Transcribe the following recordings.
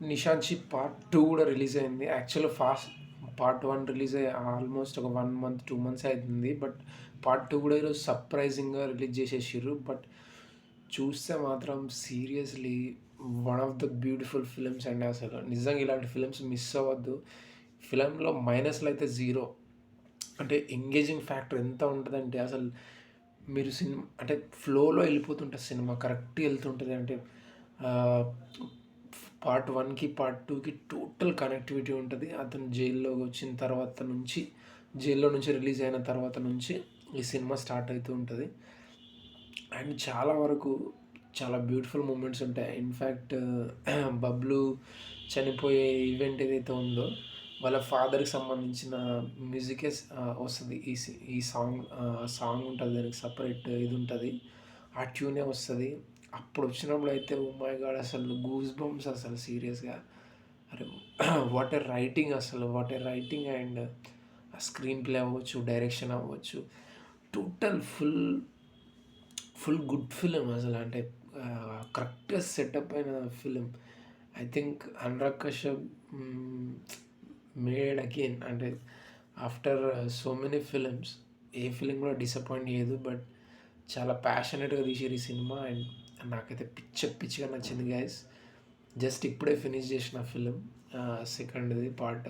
నిషాన్‌చి part 2 గూడా release అయింది. యాక్చువల్‌గా పార్ట్ 1 రిలీజ్ అయ్యి ఆల్మోస్ట్ ఒక 1 మంత్, 2 మంత్స్ అయితుంది. బట్ పార్ట్ 2 గూడా ఈరోజు సర్ప్రైజింగ్‌గా రిలీజ్ చేసేసిర్రు. బట్ చూస్తే మాత్రం seriously one of the beautiful films అండి అసలు. నిజంగా ఇలాంటి ఫిల్మ్స్ మిస్ అవ్వద్దు. ఫిల్మ్‌లో మైనస్‌లయితే జీరో. అంటే ఎంగేజింగ్ ఫ్యాక్టర్ ఎంత ఉంటదంటే అసలు మీరు అంటే ఫ్లోలో ఎళ్ళిపోతుంటది సినిమా. కరెక్ట్‌గా ఎళ్తుంటది. అంటే ఆహ్, పార్ట్ 1కి, పార్ట్ 2కి టోటల్ కనెక్టివిటీ ఉంటది. అతను జైల్‌లో వచ్చిన తర్వాత నుంచి, జైల్‌లో నుంచి రిలీజ్ అయిన తర్వాత నుంచి ఈ సినిమా స్టార్ట్ అయితూ ఉంటది. అండ్ చాలా వరకు చాలా బ్యూటిఫుల్ మూమెంట్స్ ఉంటాయి. ఇన్‌ఫాక్ట్ బబ్లు చనిపోయే ఈవెంట్ ఏదైతే ఉందో, వాళ్ళ ఫాదర్‌కి సంబంధించిన మ్యూజికే వస్తది. ఈ సాంగ్ ఉంటది. దానికి సెపరేట్ ఇది ఉంటది. ఆ ట్యూనే వస్తది. అప్పుడొచ్చినప్పుడైతే ఓహ్ మై గాడ్! అసలు గూస్ బంప్స్ అసలు సీరియస్‌గా. అరే! వాట్ ఎ రైటింగ్ అసలు. వాట్ ఎ రైటింగ్ అండ్ ఆ స్క్రీన్ ప్లే అవ్వచ్చు, డైరెక్షన్ అవ్వచ్చు. టోటల్ ఫుల్ గుడ్ ఫిల్మ్ అసలు. అంటే కరెక్ట్‌గా సెటప్ అయిన film. I think Anurag Kashyap made again అంటే after so many films a film కూడా డిసప్పాయింట్ చేయదు. బట్ చాలా ప్యాషనెట్‌గా తీసిర్రు ఈ సినిమా. అండ్ నాకైతే పిచ్చిగా నచ్చింది గైస్. జస్ట్ ఇప్పుడే ఫినిష్ చేసిన ఫిల్మ్ సెకండ్‌ది part.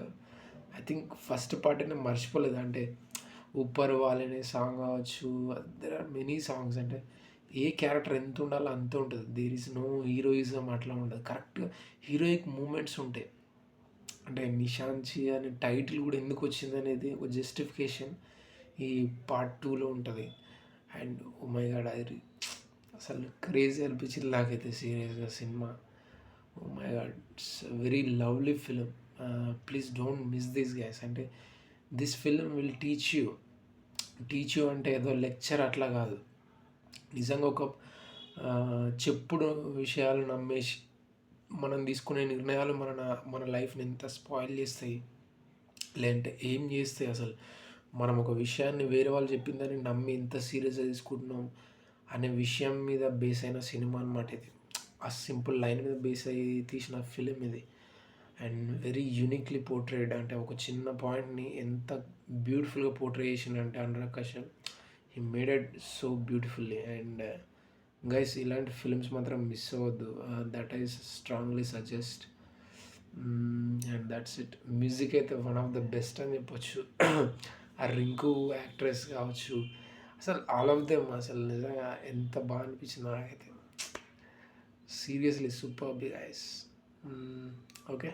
I think first part నేను మర్చిపోలేదు. అంటే 'ఊపర్ వాలే' అనే సాంగ్ కావచ్చు. There are many songs. అంటే ఏ క్యారెక్టర్ ఎంత ఉండాలో అంతే ఉంటది. దేర్ ఈస్ నో హీరోయిజం అట్లా ఉండదు. కరెక్ట్‌గా హీరోయిక్ మూమెంట్స్ ఉంటాయి. అంటే 'నిషాన్‌చి' అనే టైటిల్ కూడా ఎందుకొచ్చిందనేది ఒక జస్టిఫికేషన్ ఈ పార్ట్ 2లో ఉంటది. And oh my god! అసలు క్రేజీ అనిపించింది నాకైతే సీరియస్‌గా సినిమా. Oh my god! It's very lovely film. Please don't miss this guys. అంటే this film will teach you అంటే ఏదో లెక్చర్ అట్లా కాదు. నిజంగా ఒక చెప్పుడు విషయాలు నమ్మేసి మనం తీసుకునే నిర్ణయాలు మన లైఫ్‌ని ఎంత స్పాయిల్ చేస్తాయి. లేదంటే ఏం చేస్తాయి అసలు. మనం ఒక విషయాన్ని వేరే వాళ్ళు చెప్పిందని నమ్మి ఎంత సీరియస్‌గా తీసుకుంటున్నాం అనే విషయం మీద బేస్ అయిన సినిమా అనమాట ఇది. ఆ సింపుల్ లైన్ మీద బేస్ అయ్యి తీసిన ఫిల్మ్ ఇది. And very uniquely portrayed. అంటే ఒక చిన్న పాయింట్‌ని ఎంత బ్యూటిఫుల్‌గా పోర్ట్రే చేసిండంటే Anurag Kashyap. He made it so beautifully. And guys ఇలాంటి ఫిల్మ్స్ మాత్రం మిస్ అవ్వద్దు. That I strongly suggest. And that's it. Music అయితే వన్ ఆఫ్ ద బెస్ట్ అని చెప్పొచ్చు. ఆ 'రింకు' యాక్ట్రెస్ కావచ్చు. అసలు ఆల్ ఆఫ్ దెమ్ అసలు నిజంగా ఎంత బాగా అనిపించిందో నాకైతే. Seriously superb guys. Okay,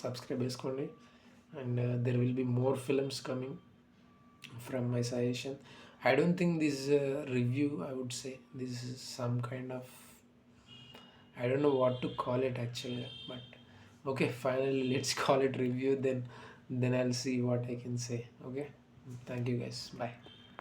subscribe చేసుకోండి. And there will be more films coming from my suggestion. I don't think this is a review, I would say. This is some kind of, I don't know what to call it actually, but okay, finally let's call it review. Then I'll see what I can say. Okay, thank you guys. Bye.